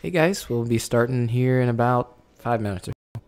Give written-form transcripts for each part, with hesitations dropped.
Hey guys, we'll be starting here in about 5 minutes or so.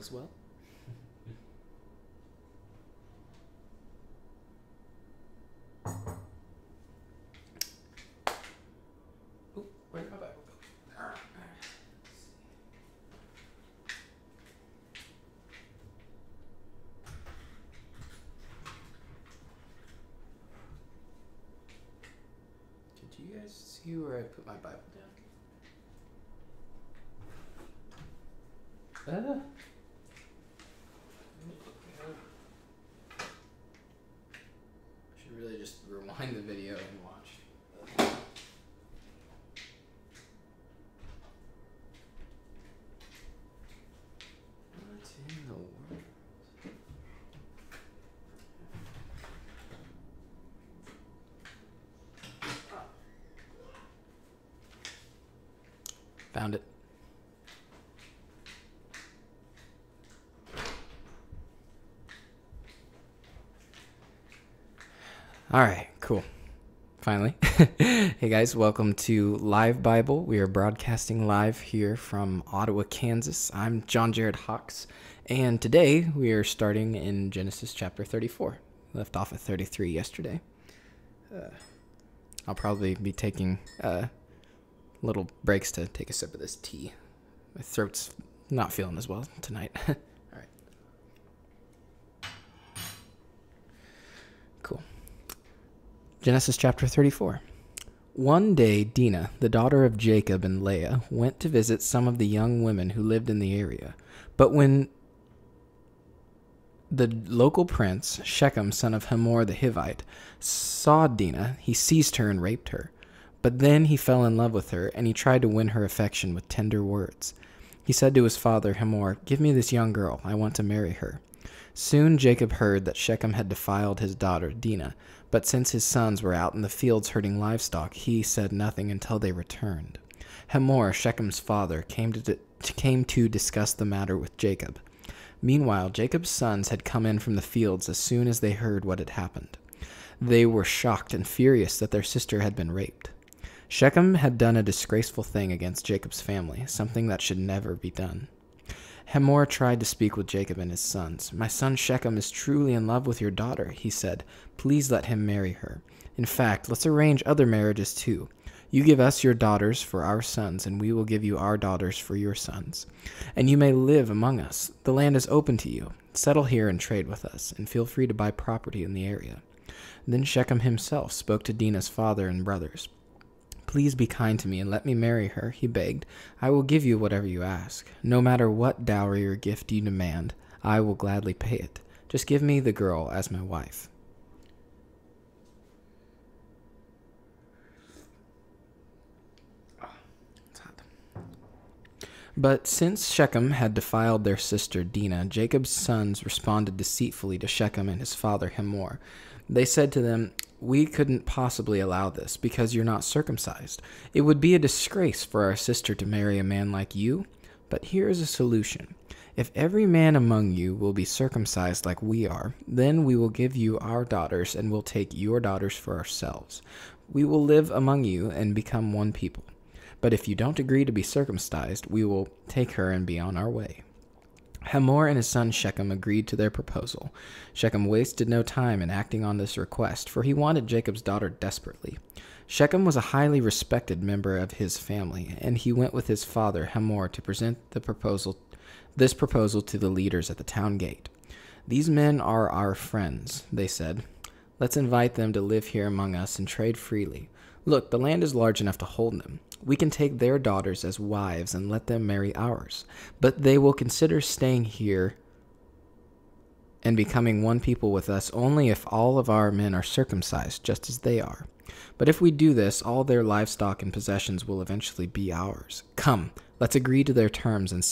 as well. Oh, where'd my Bible go? Did you guys see where I put my Bible down? Should really just rewind the video and watch. What in the world? Found it. All right, cool. Finally. Hey guys, welcome to LiveBible. We are broadcasting live here from Ottawa, Kansas. I'm John Jared Hawks, and today we are starting in Genesis chapter 34. We left off at 33 yesterday. I'll probably be taking little breaks to take a sip of this tea. My throat's not feeling as well tonight. All right. Cool. Genesis chapter 34. One day, Dinah, the daughter of Jacob and Leah, went to visit some of the young women who lived in the area. But when the local prince, Shechem, son of Hamor the Hivite, saw Dinah, he seized her and raped her. But then he fell in love with her, and he tried to win her affection with tender words. He said to his father Hamor, "Give me this young girl. I want to marry her." Soon Jacob heard that Shechem had defiled his daughter Dinah, but since his sons were out in the fields herding livestock, he said nothing until they returned. Hamor, Shechem's father, came to discuss the matter with Jacob. Meanwhile, Jacob's sons had come in from the fields as soon as they heard what had happened. They were shocked and furious that their sister had been raped. Shechem had done a disgraceful thing against Jacob's family, something that should never be done. Hamor tried to speak with Jacob and his sons. "My son Shechem is truly in love with your daughter," he said. "Please let him marry her. In fact, let's arrange other marriages too. You give us your daughters for our sons, and we will give you our daughters for your sons. And you may live among us. The land is open to you. Settle here and trade with us, and feel free to buy property in the area." Then Shechem himself spoke to Dinah's father and brothers. "Please be kind to me and let me marry her," he begged. "I will give you whatever you ask. No matter what dowry or gift you demand, I will gladly pay it. Just give me the girl as my wife." It's hot. But since Shechem had defiled their sister Dinah, Jacob's sons responded deceitfully to Shechem and his father Hamor. They said to them, "We couldn't possibly allow this because you're not circumcised. It would be a disgrace for our sister to marry a man like you. But here is a solution. If every man among you will be circumcised like we are, then we will give you our daughters and will take your daughters for ourselves. We will live among you and become one people. But if you don't agree to be circumcised, we will take her and be on our way." Hamor and his son Shechem agreed to their proposal. Shechem wasted no time in acting on this request, for he wanted Jacob's daughter desperately. Shechem was a highly respected member of his family, and he went with his father Hamor to present this proposal to the leaders at the town gate. "These men are our friends," they said. "Let's invite them to live here among us and trade freely. Look, the land is large enough to hold them. We can take their daughters as wives and let them marry ours. But they will consider staying here and becoming one people with us only if all of our men are circumcised, just as they are. But if we do this, all their livestock and possessions will eventually be ours. Come, let's agree to their terms and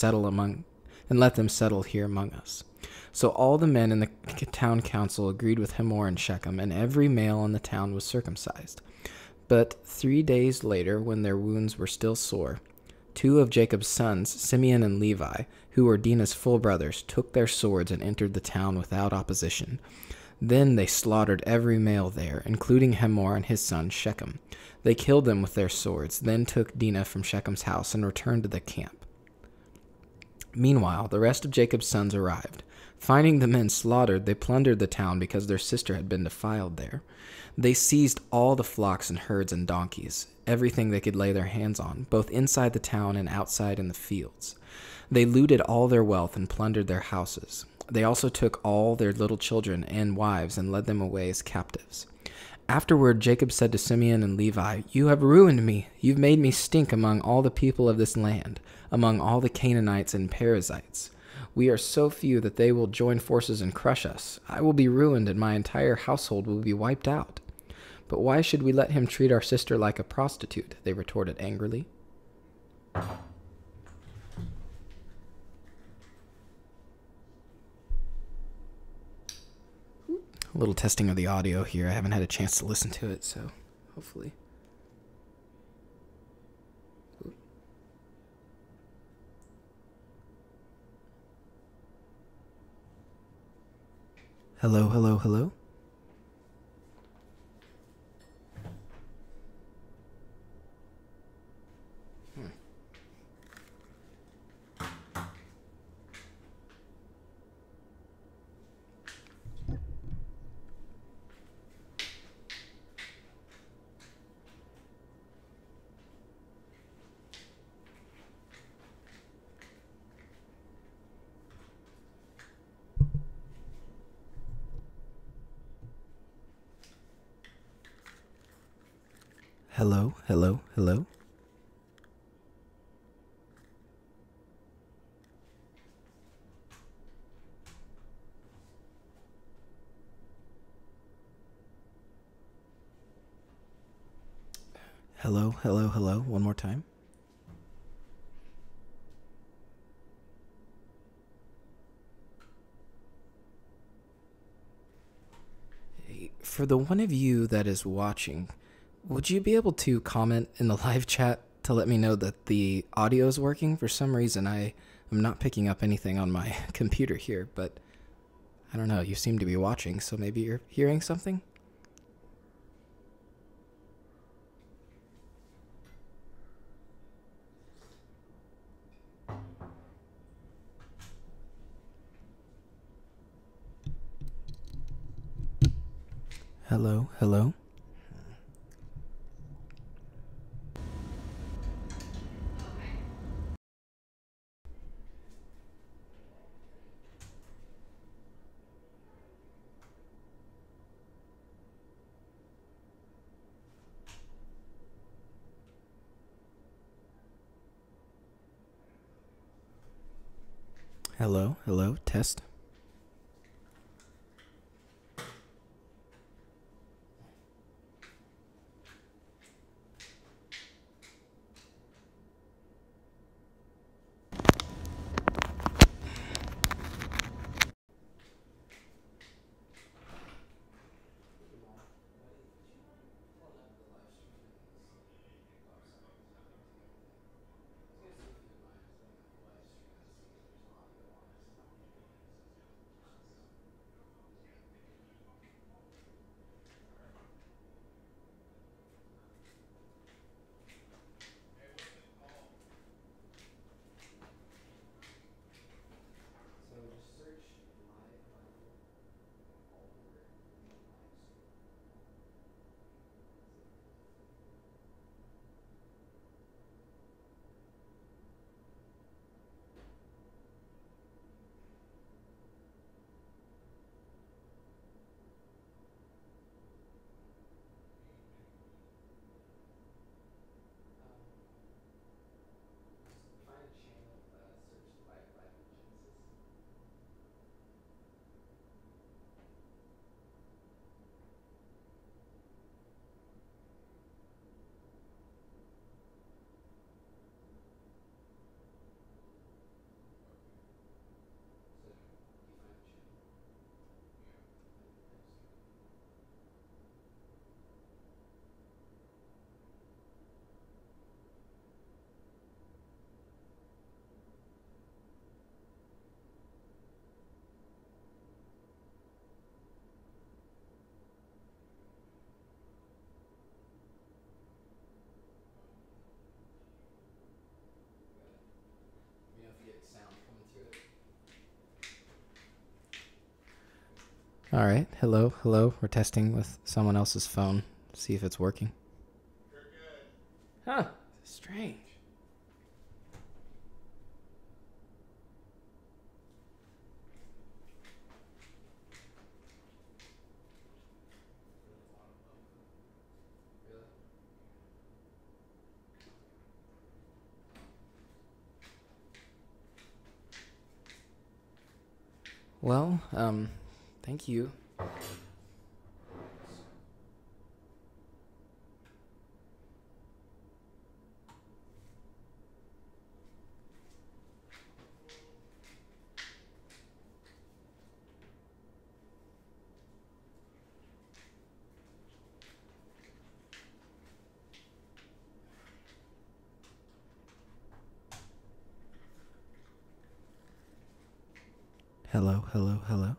let them settle here among us." So all the men in the town council agreed with Hamor and Shechem, and every male in the town was circumcised. But 3 days later, when their wounds were still sore, 2 of Jacob's sons, Simeon and Levi, who were Dinah's full brothers, took their swords and entered the town without opposition. Then they slaughtered every male there, including Hamor and his son Shechem. They killed them with their swords, then took Dinah from Shechem's house and returned to the camp. Meanwhile, the rest of Jacob's sons arrived. Finding the men slaughtered, they plundered the town because their sister had been defiled there. They seized all the flocks and herds and donkeys, everything they could lay their hands on, both inside the town and outside in the fields. They looted all their wealth and plundered their houses. They also took all their little children and wives and led them away as captives. Afterward, Jacob said to Simeon and Levi, "You have ruined me. You've made me stink among all the people of this land, among all the Canaanites and Perizzites. We are so few that they will join forces and crush us. I will be ruined, and my entire household will be wiped out." "But why should we let him treat our sister like a prostitute?" they retorted angrily. A little testing of the audio here. I haven't had a chance to listen to it, so hopefully. Hello, hello, hello. Hello, hello, hello. Hello, hello, hello. One more time. For the one of you that is watching, would you be able to comment in the live chat to let me know that the audio is working? For some reason, I am not picking up anything on my computer here, but I don't know. You seem to be watching, so maybe you're hearing something? Hello, hello. Hello, hello, test. All right. Hello, hello. We're testing with someone else's phone. See if it's working. You're good. Huh. Strange. Well, thank you. Hello, hello, hello.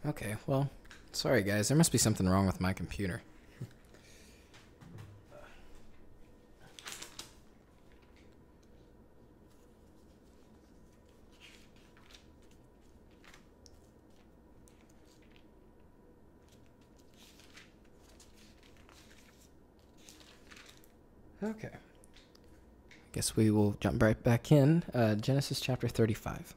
Okay, well, sorry guys. There must be something wrong with my computer. Okay. Guess we will jump right back in. Genesis chapter 35.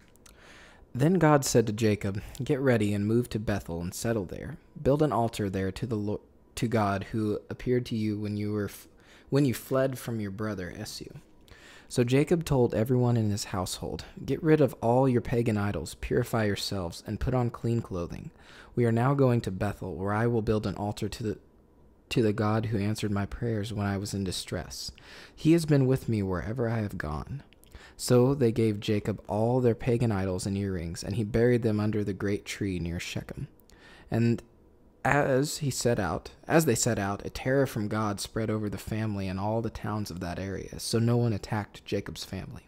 Then God said to Jacob, "Get ready and move to Bethel and settle there. Build an altar there to God who appeared to you when you fled from your brother Esau." So Jacob told everyone in his household, "Get rid of all your pagan idols, purify yourselves, and put on clean clothing. We are now going to Bethel, where I will build an altar to the God who answered my prayers when I was in distress. He has been with me wherever I have gone." So they gave Jacob all their pagan idols and earrings, and he buried them under the great tree near Shechem. And as they set out, a terror from God spread over the family and all the towns of that area, so no one attacked Jacob's family.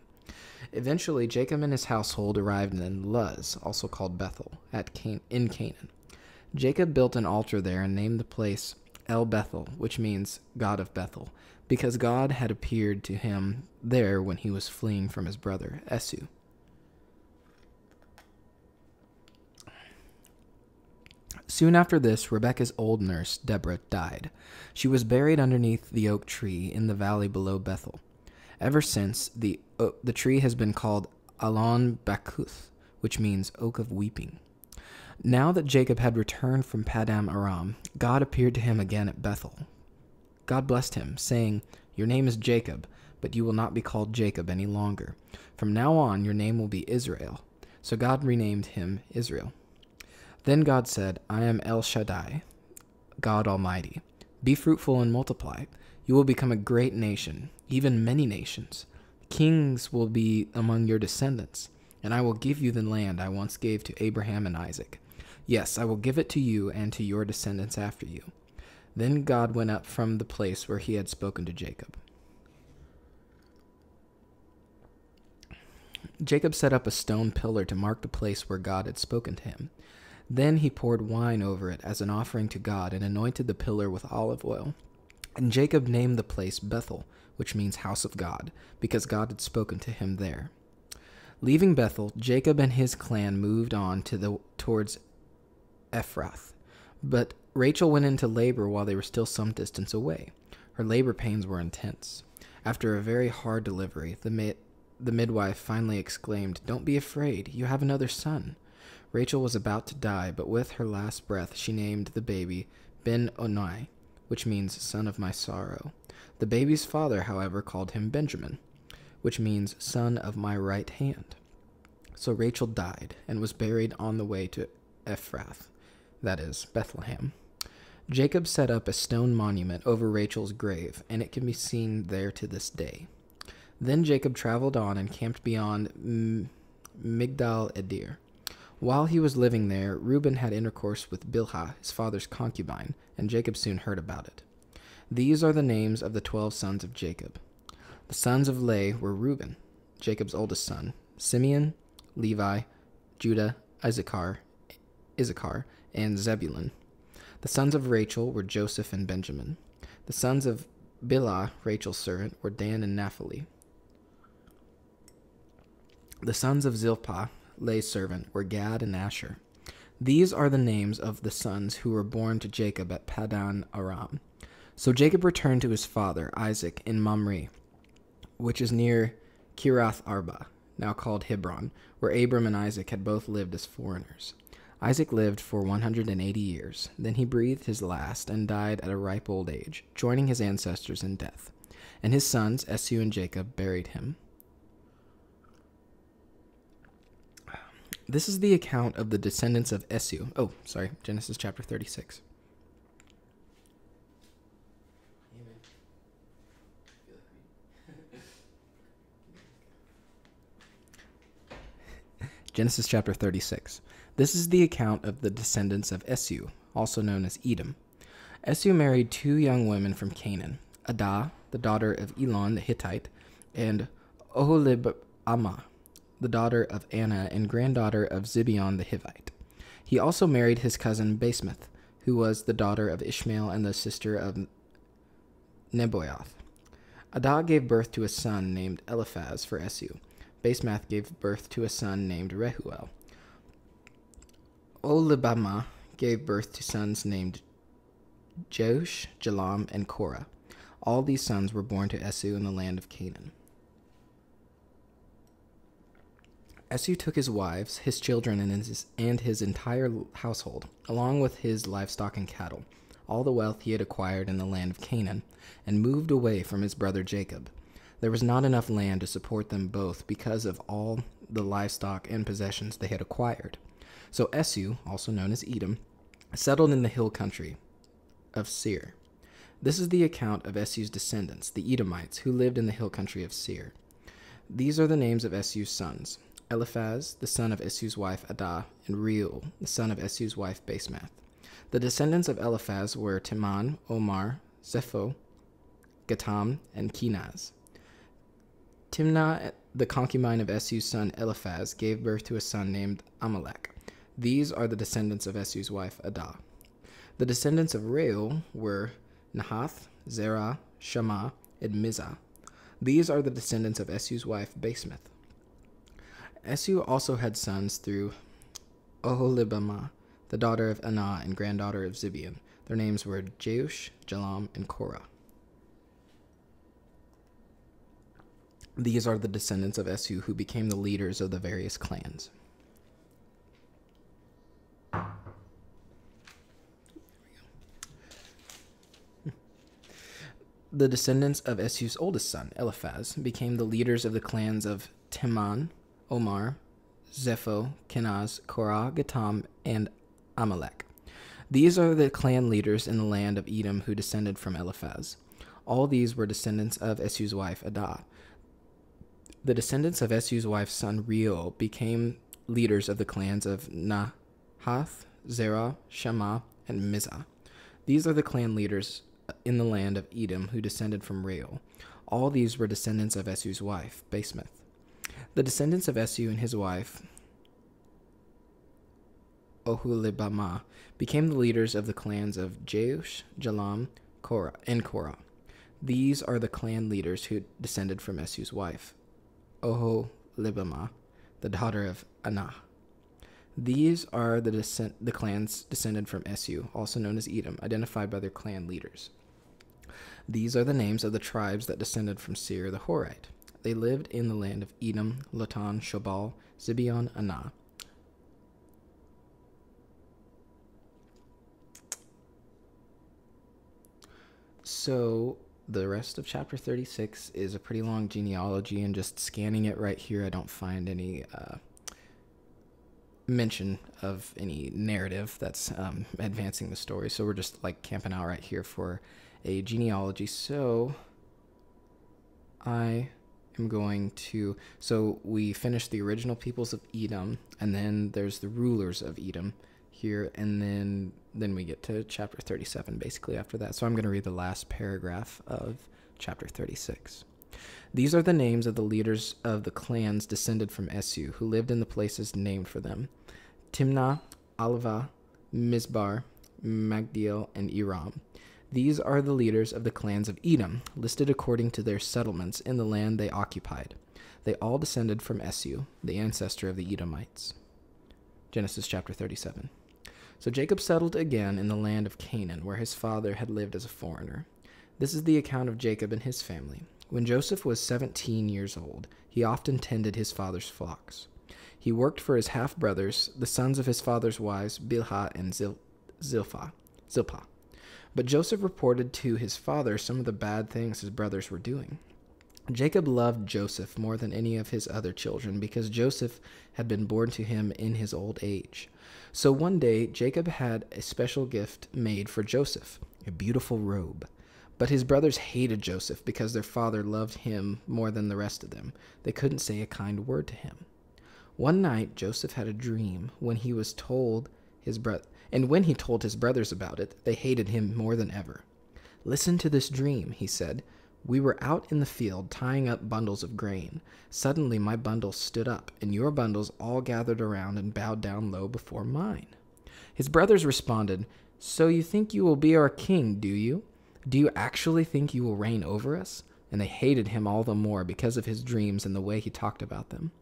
Eventually, Jacob and his household arrived in Luz, also called Bethel, in Canaan. Jacob built an altar there and named the place El Bethel, which means God of Bethel, because God had appeared to him there when he was fleeing from his brother Esau. Soon after this, Rebekah's old nurse, Deborah, died. She was buried underneath the oak tree in the valley below Bethel. Ever since, the tree has been called Alon Bakuth, which means Oak of Weeping. Now that Jacob had returned from Padam Aram, God appeared to him again at Bethel. God blessed him, saying, "Your name is Jacob, but you will not be called Jacob any longer. From now on, your name will be Israel." So God renamed him Israel. Then God said, "I am El Shaddai, God Almighty. Be fruitful and multiply. You will become a great nation, even many nations. Kings will be among your descendants, and I will give you the land I once gave to Abraham and Isaac. Yes, I will give it to you and to your descendants after you." Then God went up from the place where he had spoken to Jacob. Jacob set up a stone pillar to mark the place where God had spoken to him. Then he poured wine over it as an offering to God and anointed the pillar with olive oil. And Jacob named the place Bethel, which means house of God, because God had spoken to him there. Leaving Bethel, Jacob and his clan moved on towards Ephrath. But Rachel went into labor while they were still some distance away. Her labor pains were intense. After a very hard delivery, the midwife finally exclaimed, "Don't be afraid, you have another son." Rachel was about to die, but with her last breath she named the baby Ben-Oni, which means son of my sorrow. The baby's father, however, called him Benjamin, which means son of my right hand. So Rachel died and was buried on the way to Ephrath, that is, Bethlehem. Jacob set up a stone monument over Rachel's grave, and it can be seen there to this day. Then Jacob traveled on and camped beyond Migdal Edir. While he was living there, Reuben had intercourse with Bilhah, his father's concubine, and Jacob soon heard about it. These are the names of the 12 sons of Jacob. The sons of Leah were Reuben, Jacob's oldest son, Simeon, Levi, Judah, Issachar, and Zebulun. The sons of Rachel were Joseph and Benjamin. The sons of Bilhah, Rachel's servant, were Dan and Naphtali. The sons of Zilpah, Leah's servant, were Gad and Asher. These are the names of the sons who were born to Jacob at Paddan Aram. So Jacob returned to his father, Isaac, in Mamre, which is near Kiriath Arba, now called Hebron, where Abram and Isaac had both lived as foreigners. Isaac lived for 180 years. Then he breathed his last and died at a ripe old age, joining his ancestors in death. And his sons, Esau and Jacob, buried him. This is the account of the descendants of Esau. Genesis chapter 36. Genesis chapter 36. This is the account of the descendants of Esau, also known as Edom. Esau married 2 young women from Canaan, Adah, the daughter of Elon the Hittite, and Oholibamah, the daughter of Anna and granddaughter of Zibeon the Hivite. He also married his cousin Basemath, who was the daughter of Ishmael and the sister of Nebaioth. Adah gave birth to a son named Eliphaz for Esau. Basemath gave birth to a son named Rehuel. Oholibamah gave birth to sons named Jeush, Jalam, and Korah. All these sons were born to Esau in the land of Canaan. Esau took his wives, his children, and his entire household, along with his livestock and cattle, all the wealth he had acquired in the land of Canaan, and moved away from his brother Jacob. There was not enough land to support them both because of all the livestock and possessions they had acquired. So Esau, also known as Edom, settled in the hill country of Seir. This is the account of Esau's descendants, the Edomites, who lived in the hill country of Seir. These are the names of Esau's sons: Eliphaz, the son of Esau's wife Adah, and Reuel, the son of Esau's wife Basemath. The descendants of Eliphaz were Teman, Omar, Zepho, Gatam, and Kenaz. Timnah, the concubine of Esau's son Eliphaz, gave birth to a son named Amalek. These are the descendants of Esau's wife Adah. The descendants of Reuel were Nahath, Zerah, Shammah, and Mizah. These are the descendants of Esau's wife Basemath. Esau also had sons through Oholibamah, the daughter of Anah and granddaughter of Zibeon. Their names were Jeush, Jalam, and Korah. These are the descendants of Esau who became the leaders of the various clans. The descendants of Esau's oldest son, Eliphaz, became the leaders of the clans of Teman, Omar, Zepho, Kenaz, Korah, Gatam, and Amalek. These are the clan leaders in the land of Edom who descended from Eliphaz. All these were descendants of Esau's wife Adah. The descendants of Esau's wife's son Reuel became leaders of the clans of Nahath, Zerah, Shammah, and Mizah. These are the clan leaders in the land of Edom who descended from Reuel. All these were descendants of Esau's wife, Basemath. The descendants of Esau and his wife, Oholibamah, became the leaders of the clans of Jeush, Jalam, and Korah. These are the clan leaders who descended from Esau's wife, Oholibamah, the daughter of Anah. These are the clans descended from Esau, also known as Edom, identified by their clan leaders. These are the names of the tribes that descended from Seir the Horite. They lived in the land of Edom, Lotan, Shobal, Zibeon, Anah. So the rest of chapter 36 is a pretty long genealogy, and just scanning it right here, I don't find any mention of any narrative that's advancing the story. So we're just like camping out right here for a genealogy. So I am going to, so we finished the original peoples of Edom, and then there's the rulers of Edom here, and then we get to chapter 37 basically after that. So I'm going to read the last paragraph of chapter 36. These are the names of the leaders of the clans descended from Esu, who lived in the places named for them: Timnah, Alva, Mizbar, Magdiel, and Iram. These are the leaders of the clans of Edom, listed according to their settlements in the land they occupied. They all descended from Esu, the ancestor of the Edomites. Genesis chapter 37. So Jacob settled again in the land of Canaan, where his father had lived as a foreigner. This is the account of Jacob and his family. When Joseph was 17 years old, he often tended his father's flocks. He worked for his half-brothers, the sons of his father's wives, Bilhah and Zilpah. But Joseph reported to his father some of the bad things his brothers were doing. Jacob loved Joseph more than any of his other children because Joseph had been born to him in his old age. So one day, Jacob had a special gift made for Joseph, a beautiful robe. But his brothers hated Joseph because their father loved him more than the rest of them. They couldn't say a kind word to him. One night, Joseph had a dream when he told his brothers about it, they hated him more than ever. "Listen to this dream," he said. "We were out in the field tying up bundles of grain. Suddenly my bundle stood up, and your bundles all gathered around and bowed down low before mine." His brothers responded, "So you think you will be our king, do you? Do you actually think you will reign over us?" And they hated him all the more because of his dreams and the way he talked about them.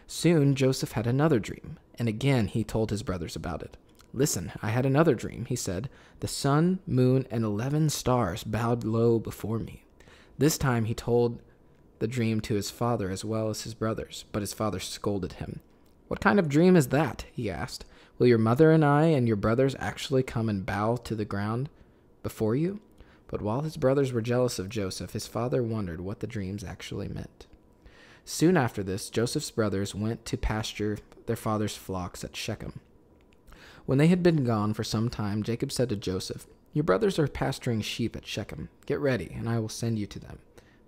Soon Joseph had another dream, and again he told his brothers about it. "Listen, I had another dream," he said. "The sun, moon, and 11 stars bowed low before me." This time he told the dream to his father as well as his brothers, but his father scolded him. "What kind of dream is that?" he asked. "Will your mother and I and your brothers actually come and bow to the ground before you?" But while his brothers were jealous of Joseph, his father wondered what the dreams actually meant. Soon after this, Joseph's brothers went to pasture their father's flocks at Shechem. When they had been gone for some time, Jacob said to Joseph, "Your brothers are pasturing sheep at Shechem. Get ready, and I will send you to them."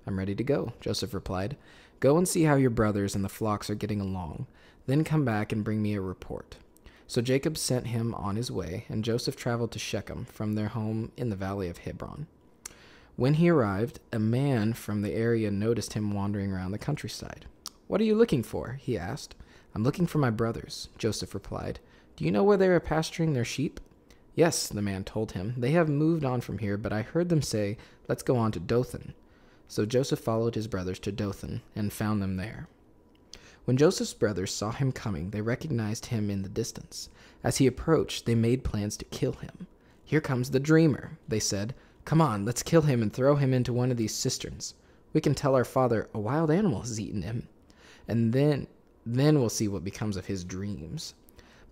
"I'm ready to go," Joseph replied. "Go and see how your brothers and the flocks are getting along. Then come back and bring me a report." So Jacob sent him on his way, and Joseph traveled to Shechem from their home in the valley of Hebron. When he arrived, a man from the area noticed him wandering around the countryside. "What are you looking for?" he asked. "I'm looking for my brothers," Joseph replied. "Do you know where they are pasturing their sheep?" "Yes," the man told him. "They have moved on from here, but I heard them say, 'Let's go on to Dothan.'" So Joseph followed his brothers to Dothan and found them there. When Joseph's brothers saw him coming, they recognized him in the distance. As he approached, they made plans to kill him. "Here comes the dreamer," they said. "Come on, let's kill him and throw him into one of these cisterns. We can tell our father a wild animal has eaten him, and then we'll see what becomes of his dreams."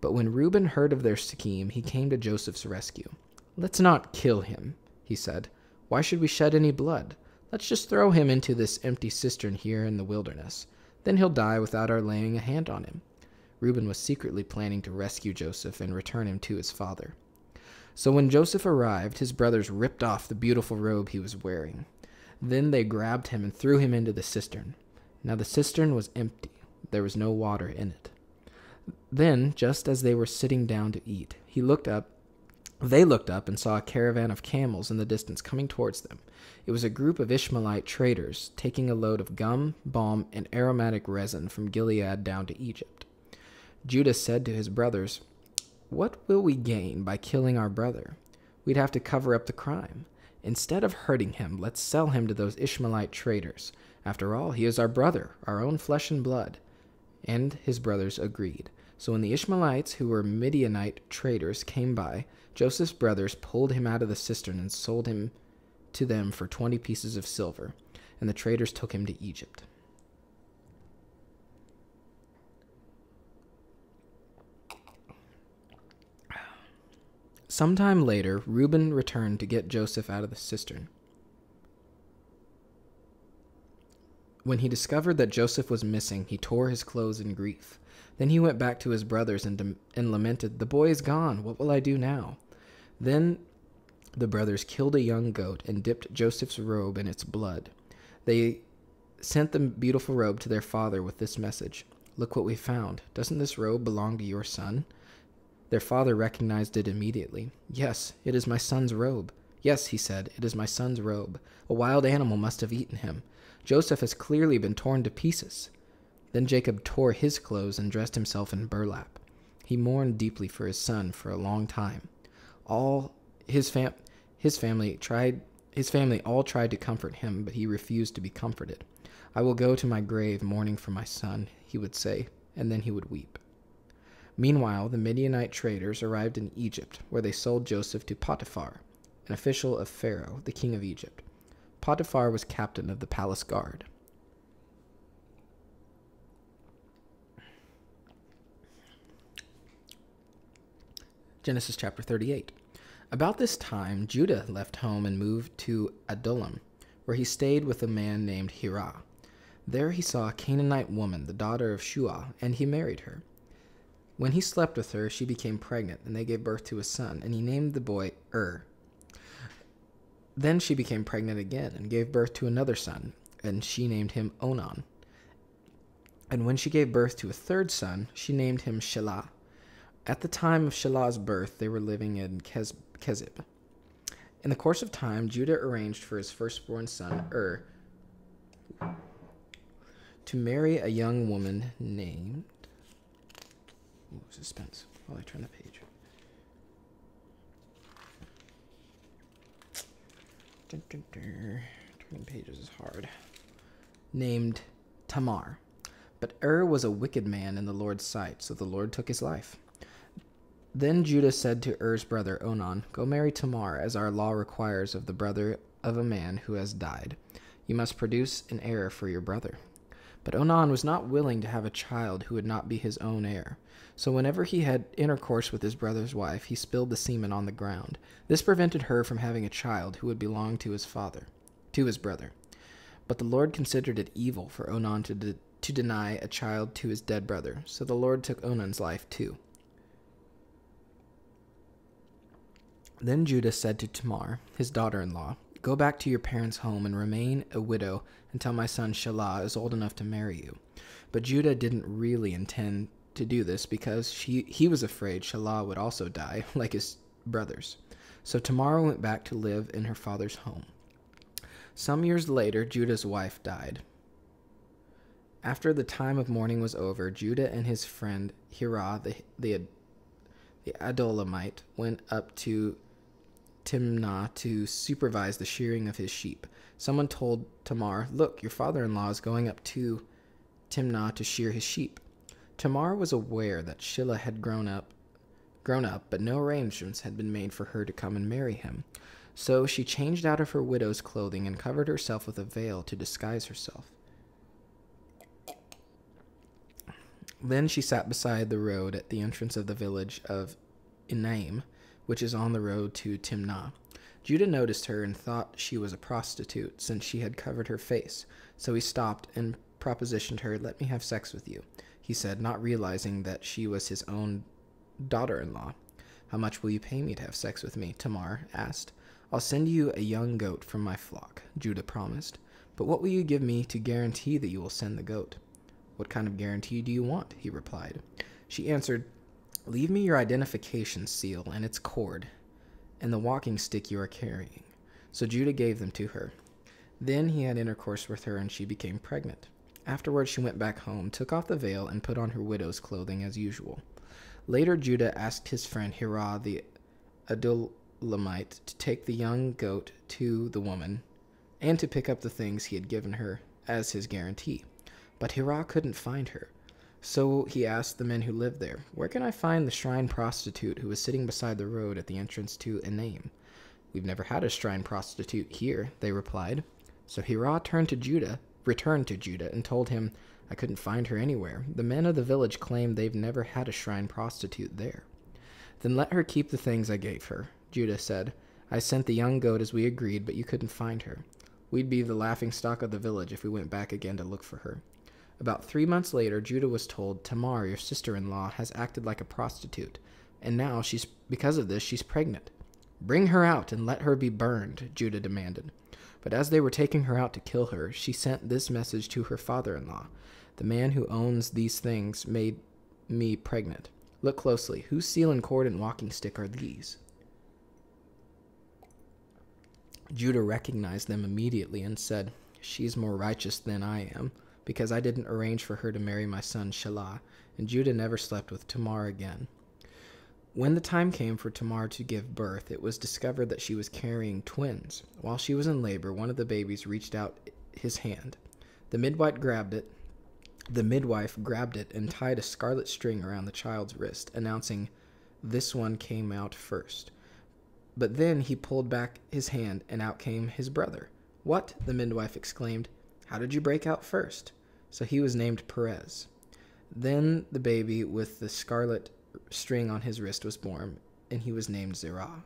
But when Reuben heard of their scheme, he came to Joseph's rescue. "Let's not kill him," he said. "Why should we shed any blood? Let's just throw him into this empty cistern here in the wilderness. Then he'll die without our laying a hand on him." Reuben was secretly planning to rescue Joseph and return him to his father. So when Joseph arrived, his brothers ripped off the beautiful robe he was wearing. Then they grabbed him and threw him into the cistern. Now the cistern was empty. There was no water in it. Then, just as they were sitting down to eat, they looked up and saw a caravan of camels in the distance coming towards them. It was a group of Ishmaelite traders taking a load of gum, balm, and aromatic resin from Gilead down to Egypt. Judah said to his brothers, "What will we gain by killing our brother? We'd have to cover up the crime. Instead of hurting him, let's sell him to those Ishmaelite traders. After all, he is our brother, our own flesh and blood." And his brothers agreed. So when the Ishmaelites, who were Midianite traders, came by, Joseph's brothers pulled him out of the cistern and sold him to them for 20 pieces of silver, and the traders took him to Egypt. Sometime later, Reuben returned to get Joseph out of the cistern. When he discovered that Joseph was missing, he tore his clothes in grief. Then he went back to his brothers and lamented, "The boy is gone. What will I do now?" Then the brothers killed a young goat and dipped Joseph's robe in its blood. They sent the beautiful robe to their father with this message: "Look what we found. Doesn't this robe belong to your son?" Their father recognized it immediately. "Yes, it is my son's robe." "Yes," he said, "it is my son's robe. A wild animal must have eaten him. Joseph has clearly been torn to pieces." Then Jacob tore his clothes and dressed himself in burlap. He mourned deeply for his son for a long time. All his family all tried to comfort him, but he refused to be comforted. "I will go to my grave mourning for my son," he would say, and then he would weep. Meanwhile, the Midianite traders arrived in Egypt, where they sold Joseph to Potiphar, an official of Pharaoh, the king of Egypt. Potiphar was captain of the palace guard. Genesis chapter 38. About this time, Judah left home and moved to Adullam, where he stayed with a man named Hirah. There he saw a Canaanite woman, the daughter of Shua, and he married her. When he slept with her, she became pregnant, and they gave birth to a son, and he named the boy Then she became pregnant again, and gave birth to another son, and she named him Onan. And when she gave birth to a third son, she named him Shelah. At the time of Shelah's birth, they were living in Kezib. In the course of time, Judah arranged for his firstborn son, to marry a young woman named... suspense while I turn the page. Turning pages is hard. Named Tamar. But was a wicked man in the Lord's sight, so the Lord took his life. Then Judah said to brother Onan, "Go marry Tamar, as our law requires of the brother of a man who has died. You must produce an heir for your brother." But Onan was not willing to have a child who would not be his own heir. So whenever he had intercourse with his brother's wife, he spilled the semen on the ground. This prevented her from having a child who would belong to his brother. But the Lord considered it evil for Onan to deny a child to his dead brother. So the Lord took Onan's life too. Then Judah said to Tamar, his daughter-in-law, "Go back to your parents' home and remain a widow until my son Shelah is old enough to marry you." But Judah didn't really intend to do this because he was afraid Shelah would also die, like his brothers. So Tamar went back to live in her father's home. Some years later, Judah's wife died. After the time of mourning was over, Judah and his friend Hirah, the Adullamite, went up to Timnah to supervise the shearing of his sheep. Someone told Tamar, "Look, your father-in-law is going up to Timnah to shear his sheep." Tamar was aware that Shelah had grown up, but no arrangements had been made for her to come and marry him. So she changed out of her widow's clothing and covered herself with a veil to disguise herself. Then she sat beside the road at the entrance of the village of Enaim, which is on the road to Timnah. Judah noticed her and thought she was a prostitute, since she had covered her face. So he stopped and propositioned her, "Let me have sex with you," he said, not realizing that she was his own daughter-in-law. "How much will you pay me to have sex with me?" Tamar asked. "I'll send you a young goat from my flock," Judah promised. "But what will you give me to guarantee that you will send the goat?" "What kind of guarantee do you want?" he replied. She answered, "Leave me your identification seal and its cord, and the walking stick you are carrying." So Judah gave them to her. Then he had intercourse with her, and she became pregnant. Afterwards she went back home, took off the veil, and put on her widow's clothing as usual. Later Judah asked his friend Hirah the Adullamite to take the young goat to the woman, and to pick up the things he had given her as his guarantee. But Hirah couldn't find her. So he asked the men who lived there, "Where can I find the shrine prostitute who was sitting beside the road at the entrance to Enaim?" "We've never had a shrine prostitute here," they replied. So Hirah returned to Judah and told him, "I couldn't find her anywhere. The men of the village claim they've never had a shrine prostitute there." "Then let her keep the things I gave her," Judah said. "I sent the young goat as we agreed, but you couldn't find her. We'd be the laughingstock of the village if we went back again to look for her. About 3 months later, Judah was told, Tamar, your sister-in-law, has acted like a prostitute, and now because of this, she's pregnant. Bring her out and let her be burned, Judah demanded. But as they were taking her out to kill her, she sent this message to her father-in-law. The man who owns these things made me pregnant. Look closely. Whose seal and cord and walking stick are these? Judah recognized them immediately and said, She's more righteous than I am, because I didn't arrange for her to marry my son Shelah, and Judah never slept with Tamar again. When the time came for Tamar to give birth, it was discovered that she was carrying twins. While she was in labor, one of the babies reached out his hand. The midwife grabbed it and tied a scarlet string around the child's wrist, announcing, This one came out first. But then he pulled back his hand, and out came his brother. What? The midwife exclaimed. How did you break out first? So he was named Perez. Then the baby with the scarlet string on his wrist was born, and he was named Zerah.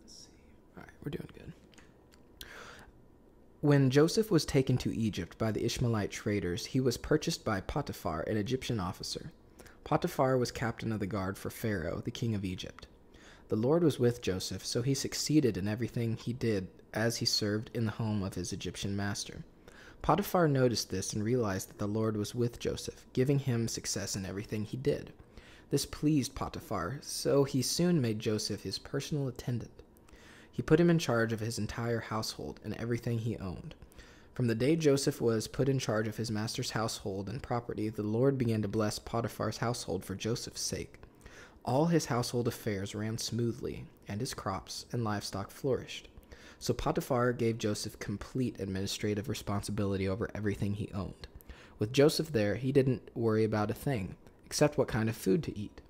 Let's see. All right, we're doing good. When Joseph was taken to Egypt by the Ishmaelite traders, he was purchased by Potiphar, an Egyptian officer. Potiphar was captain of the guard for Pharaoh, the king of Egypt. The Lord was with Joseph, so he succeeded in everything he did as he served in the home of his Egyptian master. Potiphar noticed this and realized that the Lord was with Joseph, giving him success in everything he did. This pleased Potiphar, so he soon made Joseph his personal attendant. He put him in charge of his entire household and everything he owned. From the day Joseph was put in charge of his master's household and property, the Lord began to bless Potiphar's household for Joseph's sake. All his household affairs ran smoothly, and his crops and livestock flourished. So Potiphar gave Joseph complete administrative responsibility over everything he owned. With Joseph there, he didn't worry about a thing, except what kind of food to eat.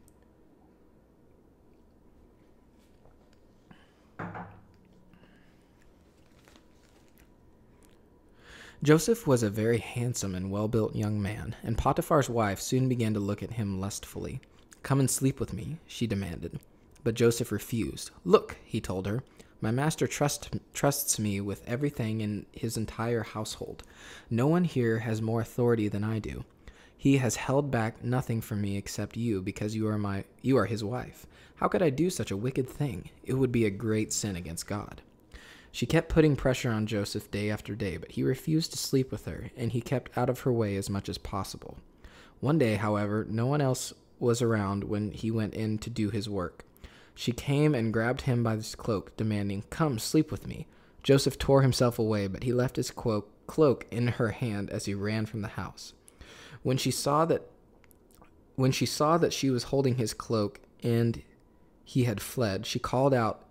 Joseph was a very handsome and well-built young man, and Potiphar's wife soon began to look at him lustfully. Come and sleep with me, she demanded. But Joseph refused. Look, he told her, my master trusts me with everything in his entire household. No one here has more authority than I do. He has held back nothing from me except you, because you are his wife. How could I do such a wicked thing? It would be a great sin against God. She kept putting pressure on Joseph day after day, but he refused to sleep with her, and he kept out of her way as much as possible. One day, however, no one else was around when he went in to do his work. She came and grabbed him by his cloak, demanding, Come, sleep with me. Joseph tore himself away, but he left his cloak in her hand as he ran from the house. When she saw that she was holding his cloak and he had fled, she called out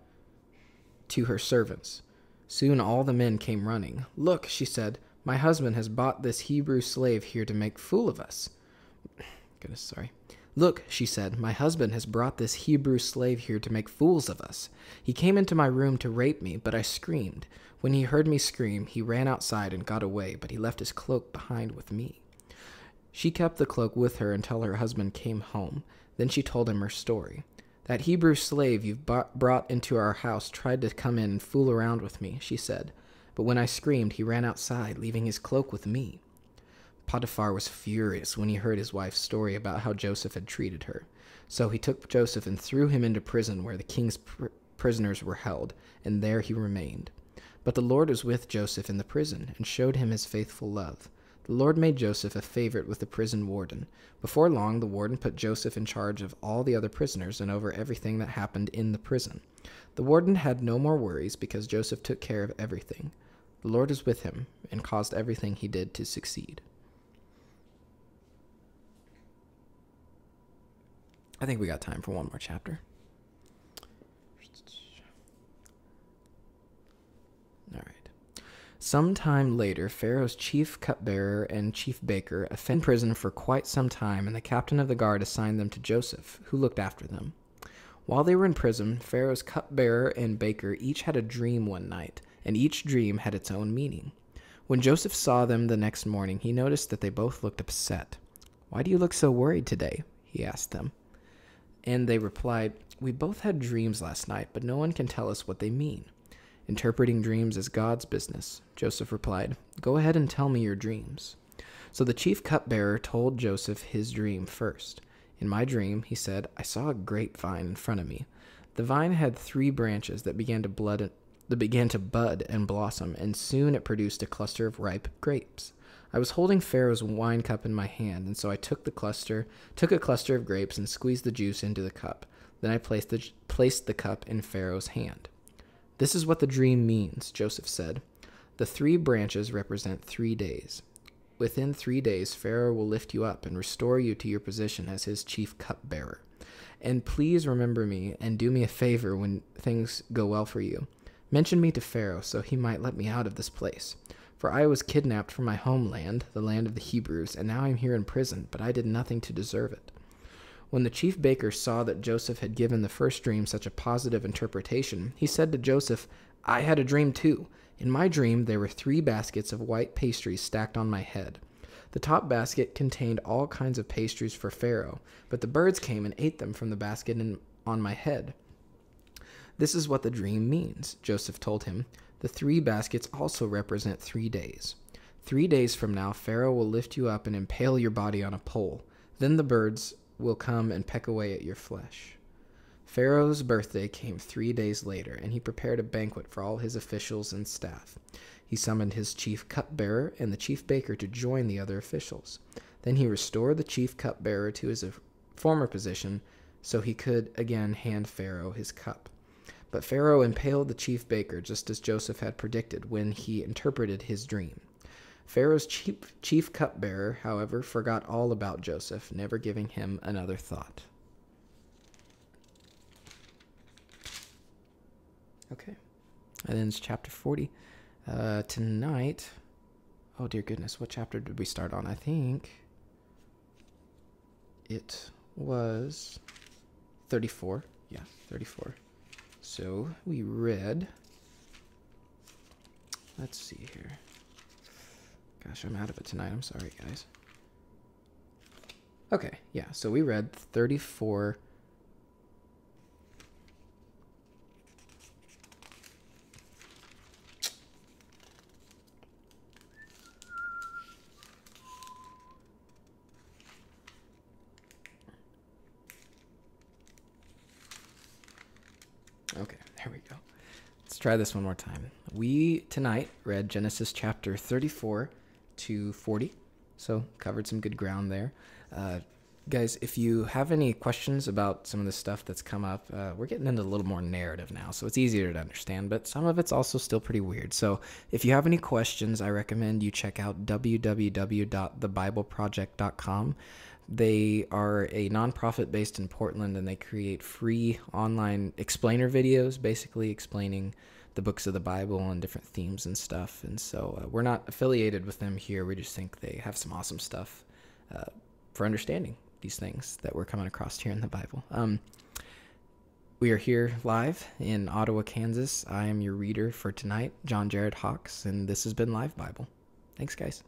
to her servants. Soon all the men came running. Look, she said, my husband has brought this Hebrew slave here to make fool of us. Look, she said, my husband has brought this Hebrew slave here to make fools of us. He came into my room to rape me, but I screamed. When he heard me scream, he ran outside and got away, but he left his cloak behind with me. She kept the cloak with her until her husband came home. Then she told him her story. That Hebrew slave you've brought into our house tried to come in and fool around with me, she said. But when I screamed, he ran outside, leaving his cloak with me. Potiphar was furious when he heard his wife's story about how Joseph had treated her. So he took Joseph and threw him into prison where the king's prisoners were held, and there he remained. But the Lord was with Joseph in the prison and showed him his faithful love. The Lord made Joseph a favorite with the prison warden. Before long, the warden put Joseph in charge of all the other prisoners and over everything that happened in the prison. The warden had no more worries because Joseph took care of everything. The Lord was with him and caused everything he did to succeed. I think we got time for one more chapter. All right. Sometime later, Pharaoh's chief cupbearer and chief baker offended in prison for quite some time, and the captain of the guard assigned them to Joseph, who looked after them. While they were in prison, Pharaoh's cupbearer and baker each had a dream one night, and each dream had its own meaning. When Joseph saw them the next morning, he noticed that they both looked upset. "Why do you look so worried today?" he asked them. And they replied, "We both had dreams last night, but no one can tell us what they mean." "Interpreting dreams is God's business," Joseph replied. "Go ahead and tell me your dreams." So the chief cupbearer told Joseph his dream first. "In my dream," he said, "I saw a grapevine in front of me. The vine had 3 branches that began to bud and blossom, and soon it produced a cluster of ripe grapes. I was holding Pharaoh's wine cup in my hand, and so I took a cluster of grapes and squeezed the juice into the cup. Then I placed the cup in Pharaoh's hand." "This is what the dream means," Joseph said. "The 3 branches represent 3 days. Within 3 days, Pharaoh will lift you up and restore you to your position as his chief cupbearer. And please remember me and do me a favor when things go well for you. Mention me to Pharaoh so he might let me out of this place. For I was kidnapped from my homeland, the land of the Hebrews, and now I'm here in prison, but I did nothing to deserve it." When the chief baker saw that Joseph had given the first dream such a positive interpretation, he said to Joseph, "I had a dream too. In my dream, there were 3 baskets of white pastries stacked on my head. The top basket contained all kinds of pastries for Pharaoh, but the birds came and ate them from the basket on my head." "This is what the dream means," Joseph told him. "The 3 baskets also represent 3 days. 3 days from now, Pharaoh will lift you up and impale your body on a pole. Then the birds will come and peck away at your flesh." Pharaoh's birthday came 3 days later, and he prepared a banquet for all his officials and staff. He summoned his chief cupbearer and the chief baker to join the other officials. Then he restored the chief cupbearer to his former position so he could again hand Pharaoh his cup. But Pharaoh impaled the chief baker just as Joseph had predicted when he interpreted his dream. Pharaoh's chief cupbearer, however, forgot all about Joseph, never giving him another thought. Okay, that ends chapter 40. Tonight, oh dear goodness, what chapter did we start on? I think it was 34. Yeah, 34. So we read, let's see here. Gosh, I'm out of it tonight. I'm sorry, guys. Okay, yeah, so we read 34. Okay, there we go. Let's try this one more time. We tonight read Genesis chapter 34 to 40, so covered some good ground there. Guys, if you have any questions about some of the stuff that's come up, we're getting into a little more narrative now, so it's easier to understand, but some of it's also still pretty weird. So if you have any questions, I recommend you check out www.thebibleproject.com. They are a nonprofit based in Portland, and they create free online explainer videos, basically explaining the books of the Bible and different themes and stuff. And so we're not affiliated with them here. We just think they have some awesome stuff for understanding these things that we're coming across here in the Bible. We are here live in Ottawa, Kansas. I am your reader for tonight, John Jared Hawks, and this has been LiveBible. Thanks, guys.